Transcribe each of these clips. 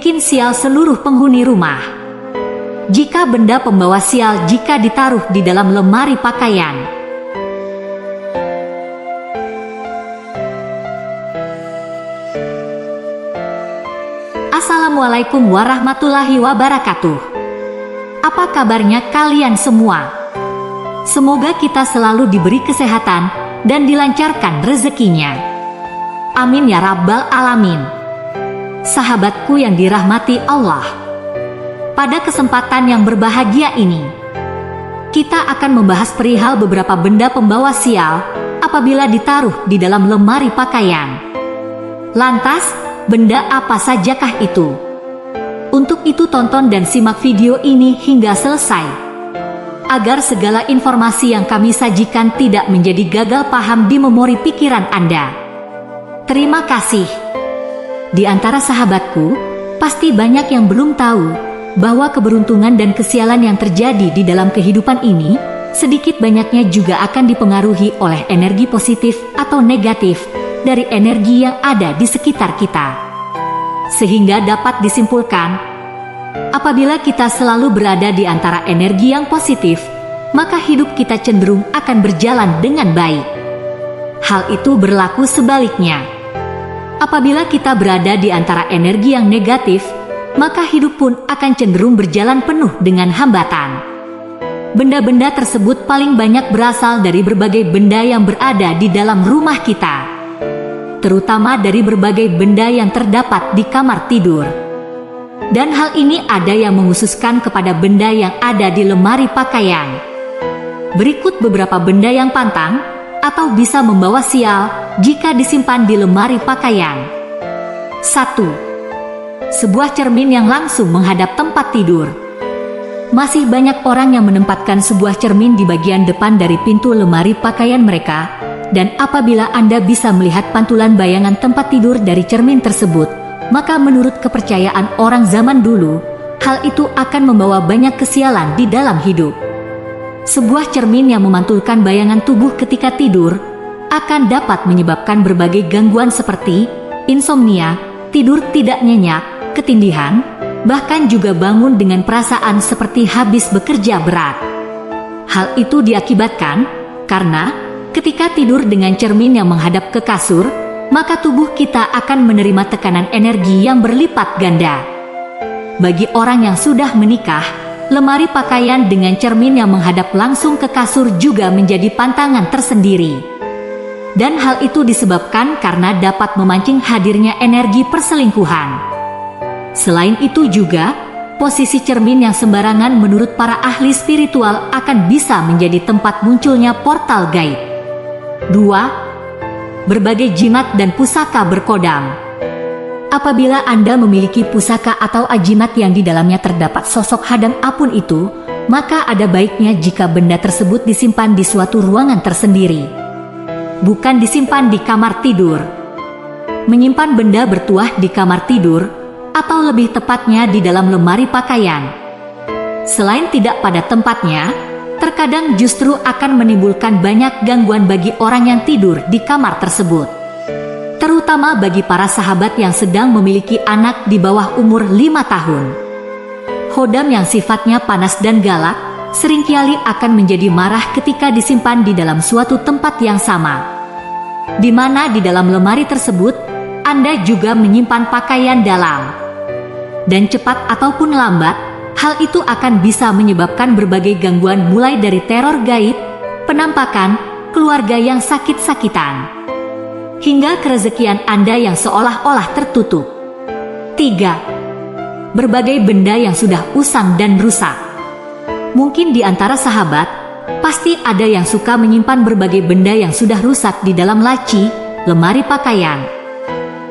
bikin sial seluruh penghuni rumah. Jika benda pembawa sial jika ditaruh di dalam lemari pakaian. Assalamualaikum warahmatullahi wabarakatuh. Apa kabarnya kalian semua? Semoga kita selalu diberi kesehatan dan dilancarkan rezekinya. Amin ya rabbal alamin. Sahabatku yang dirahmati Allah, pada kesempatan yang berbahagia ini, kita akan membahas perihal beberapa benda pembawa sial apabila ditaruh di dalam lemari pakaian. Lantas, benda apa sajakah itu? Untuk itu tonton dan simak video ini hingga selesai, agar segala informasi yang kami sajikan tidak menjadi gagal paham di memori pikiran Anda. Terima kasih. Di antara sahabatku, pasti banyak yang belum tahu bahwa keberuntungan dan kesialan yang terjadi di dalam kehidupan ini, sedikit banyaknya juga akan dipengaruhi oleh energi positif atau negatif dari energi yang ada di sekitar kita. Sehingga dapat disimpulkan, apabila kita selalu berada di antara energi yang positif, maka hidup kita cenderung akan berjalan dengan baik. Hal itu berlaku sebaliknya. Apabila kita berada di antara energi yang negatif, maka hidup pun akan cenderung berjalan penuh dengan hambatan. Benda-benda tersebut paling banyak berasal dari berbagai benda yang berada di dalam rumah kita, terutama dari berbagai benda yang terdapat di kamar tidur. Dan hal ini ada yang menghususkan kepada benda yang ada di lemari pakaian. Berikut beberapa benda yang pantang atau bisa membawa sial jika disimpan di lemari pakaian. 1. Sebuah cermin yang langsung menghadap tempat tidur. Masih banyak orang yang menempatkan sebuah cermin di bagian depan dari pintu lemari pakaian mereka, dan apabila Anda bisa melihat pantulan bayangan tempat tidur dari cermin tersebut, maka menurut kepercayaan orang zaman dulu, hal itu akan membawa banyak kesialan di dalam hidup. Sebuah cermin yang memantulkan bayangan tubuh ketika tidur akan dapat menyebabkan berbagai gangguan seperti insomnia, tidur tidak nyenyak, ketindihan, bahkan juga bangun dengan perasaan seperti habis bekerja berat. Hal itu diakibatkan karena ketika tidur dengan cermin yang menghadap ke kasur, maka tubuh kita akan menerima tekanan energi yang berlipat ganda. Bagi orang yang sudah menikah, lemari pakaian dengan cermin yang menghadap langsung ke kasur juga menjadi pantangan tersendiri. Dan hal itu disebabkan karena dapat memancing hadirnya energi perselingkuhan. Selain itu juga, posisi cermin yang sembarangan menurut para ahli spiritual akan bisa menjadi tempat munculnya portal gaib. 2. Berbagai jimat dan pusaka berkodam. Apabila Anda memiliki pusaka atau ajimat yang di dalamnya terdapat sosok hadam apun itu, maka ada baiknya jika benda tersebut disimpan di suatu ruangan tersendiri, bukan disimpan di kamar tidur. Menyimpan benda bertuah di kamar tidur, atau lebih tepatnya di dalam lemari pakaian, selain tidak pada tempatnya, terkadang justru akan menimbulkan banyak gangguan bagi orang yang tidur di kamar tersebut. Terutama bagi para sahabat yang sedang memiliki anak di bawah umur 5 tahun. Hodam yang sifatnya panas dan galak, seringkali akan menjadi marah ketika disimpan di dalam suatu tempat yang sama, di mana di dalam lemari tersebut, Anda juga menyimpan pakaian dalam. Dan cepat ataupun lambat, hal itu akan bisa menyebabkan berbagai gangguan mulai dari teror gaib, penampakan, keluarga yang sakit-sakitan, hingga kerezekian Anda yang seolah-olah tertutup. 3. Berbagai benda yang sudah usang dan rusak. Mungkin di antara sahabat, pasti ada yang suka menyimpan berbagai benda yang sudah rusak di dalam laci, lemari pakaian,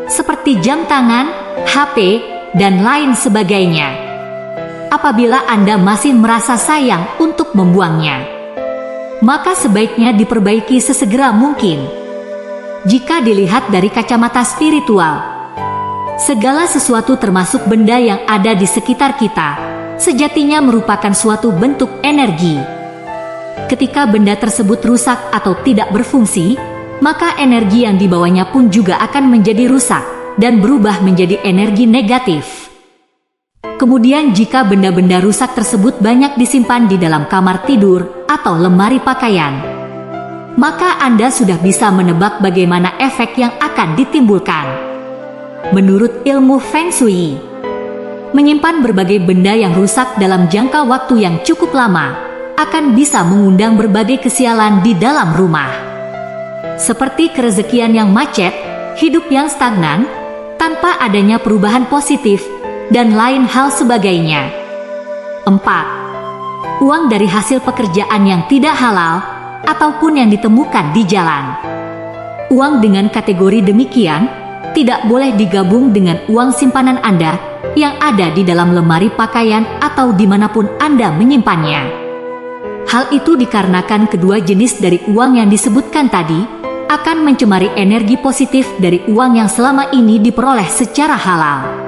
seperti jam tangan, HP, dan lain sebagainya. Apabila Anda masih merasa sayang untuk membuangnya, maka sebaiknya diperbaiki sesegera mungkin. Jika dilihat dari kacamata spiritual, segala sesuatu termasuk benda yang ada di sekitar kita, sejatinya merupakan suatu bentuk energi. Ketika benda tersebut rusak atau tidak berfungsi, maka energi yang dibawanya pun juga akan menjadi rusak dan berubah menjadi energi negatif. Kemudian jika benda-benda rusak tersebut banyak disimpan di dalam kamar tidur atau lemari pakaian, maka Anda sudah bisa menebak bagaimana efek yang akan ditimbulkan. Menurut ilmu Feng Shui, menyimpan berbagai benda yang rusak dalam jangka waktu yang cukup lama akan bisa mengundang berbagai kesialan di dalam rumah. Seperti kerezekian yang macet, hidup yang stagnan, tanpa adanya perubahan positif, dan lain hal sebagainya. 4. Uang dari hasil pekerjaan yang tidak halal ataupun yang ditemukan di jalan. Uang dengan kategori demikian tidak boleh digabung dengan uang simpanan Anda yang ada di dalam lemari pakaian atau dimanapun Anda menyimpannya. Hal itu dikarenakan kedua jenis dari uang yang disebutkan tadi akan mencemari energi positif dari uang yang selama ini diperoleh secara halal.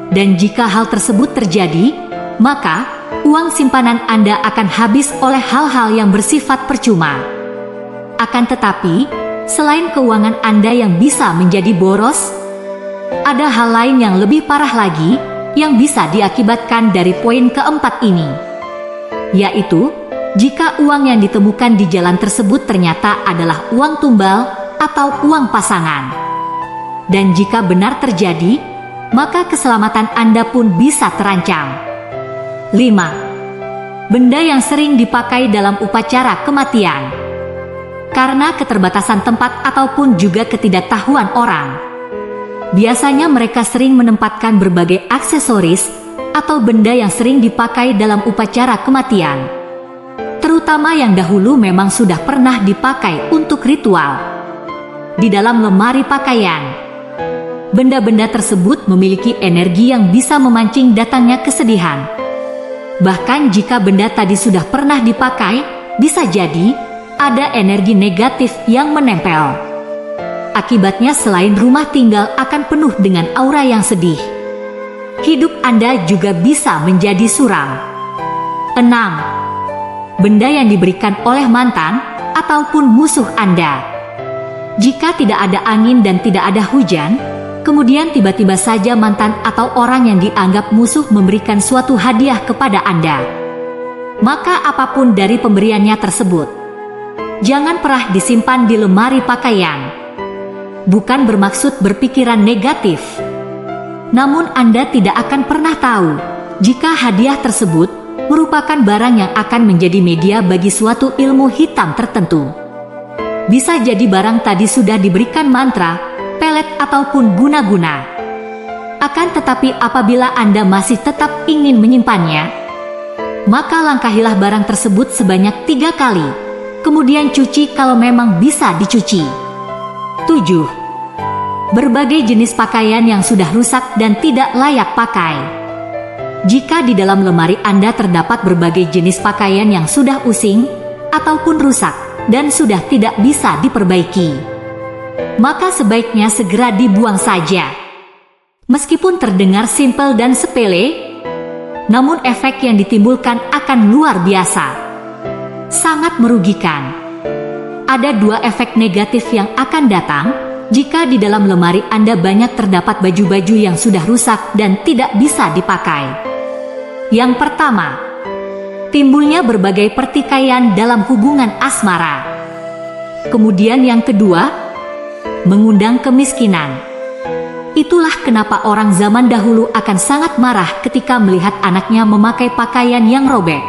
Dan jika hal tersebut terjadi, maka uang simpanan Anda akan habis oleh hal-hal yang bersifat percuma. Akan tetapi, selain keuangan Anda yang bisa menjadi boros, ada hal lain yang lebih parah lagi yang bisa diakibatkan dari poin keempat ini, yaitu jika uang yang ditemukan di jalan tersebut ternyata adalah uang tumbal atau uang pasangan. Dan jika benar terjadi, maka keselamatan Anda pun bisa terancam. 5. Benda yang sering dipakai dalam upacara kematian. Karena keterbatasan tempat ataupun juga ketidaktahuan orang, biasanya mereka sering menempatkan berbagai aksesoris atau benda yang sering dipakai dalam upacara kematian, terutama yang dahulu memang sudah pernah dipakai untuk ritual, di dalam lemari pakaian. Benda-benda tersebut memiliki energi yang bisa memancing datangnya kesedihan. Bahkan jika benda tadi sudah pernah dipakai, bisa jadi ada energi negatif yang menempel. Akibatnya selain rumah tinggal akan penuh dengan aura yang sedih, hidup Anda juga bisa menjadi suram. 6. Benda yang diberikan oleh mantan ataupun musuh Anda. Jika tidak ada angin dan tidak ada hujan, kemudian tiba-tiba saja mantan atau orang yang dianggap musuh memberikan suatu hadiah kepada Anda, maka apapun dari pemberiannya tersebut, jangan pernah disimpan di lemari pakaian. Bukan bermaksud berpikiran negatif, namun Anda tidak akan pernah tahu jika hadiah tersebut merupakan barang yang akan menjadi media bagi suatu ilmu hitam tertentu. Bisa jadi barang tadi sudah diberikan mantra, pelet ataupun guna-guna. Akan tetapi apabila Anda masih tetap ingin menyimpannya, maka langkahilah barang tersebut sebanyak 3 kali, kemudian cuci kalau memang bisa dicuci. 7. Berbagai jenis pakaian yang sudah rusak dan tidak layak pakai. Jika di dalam lemari Anda terdapat berbagai jenis pakaian yang sudah using ataupun rusak dan sudah tidak bisa diperbaiki, maka sebaiknya segera dibuang saja. Meskipun terdengar simpel dan sepele, namun efek yang ditimbulkan akan luar biasa, sangat merugikan. Ada 2 efek negatif yang akan datang jika di dalam lemari Anda banyak terdapat baju-baju yang sudah rusak dan tidak bisa dipakai. Yang pertama, timbulnya berbagai pertikaian dalam hubungan asmara. Kemudian yang kedua, mengundang kemiskinan. Itulah kenapa orang zaman dahulu akan sangat marah ketika melihat anaknya memakai pakaian yang robek.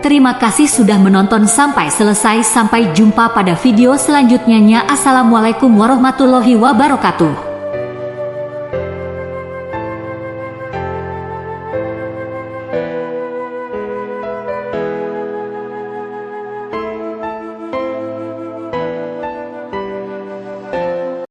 Terima kasih sudah menonton sampai selesai. Sampai jumpa pada video selanjutnya. Assalamualaikum warahmatullahi wabarakatuh.